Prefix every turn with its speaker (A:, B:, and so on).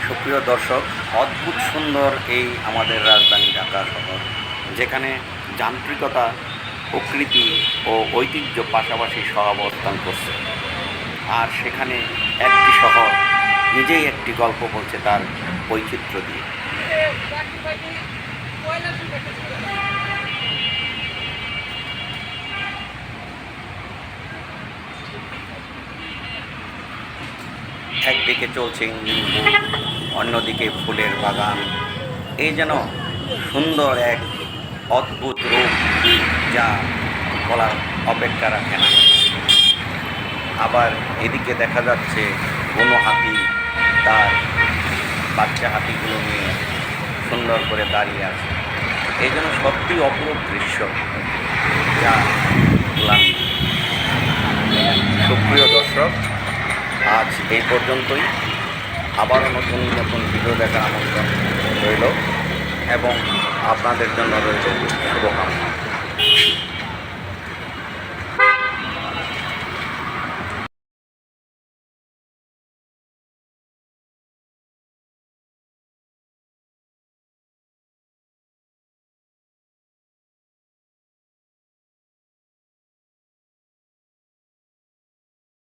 A: সুপ্রিয় দর্শক, অদ্ভুত সুন্দর এই আমাদের রাজধানী ঢাকা শহর, যেখানে যান্ত্রিকতা, প্রকৃতি ও ঐতিহ্য পাশাপাশি সহাবস্থান করছে। আর সেখানে একটি শহর নিজেই একটি গল্প বলছে তার বৈচিত্র্য দিয়ে। একদিকে চলছে ইঞ্জিন বুক, অন্যদিকে ফুলের বাগান। এই যেন সুন্দর এক অদ্ভুত রূপ, যা বলার অপেক্ষা রাখে না। আবার এদিকে দেখা যাচ্ছে কোনো হাতি তার বাচ্চা হাতিগুলো নিয়ে সুন্দর করে দাঁড়িয়ে আছে। এই যেন সত্যি অপরূপ দৃশ্য, যা বললাম। সুপ্রিয় দর্শক, আজ এই পর্যন্তই। আবারও নতুন নতুন ভিডিও দেখার আমন্ত্রণ রইল এবং আপনাদের জন্য রইল শুভ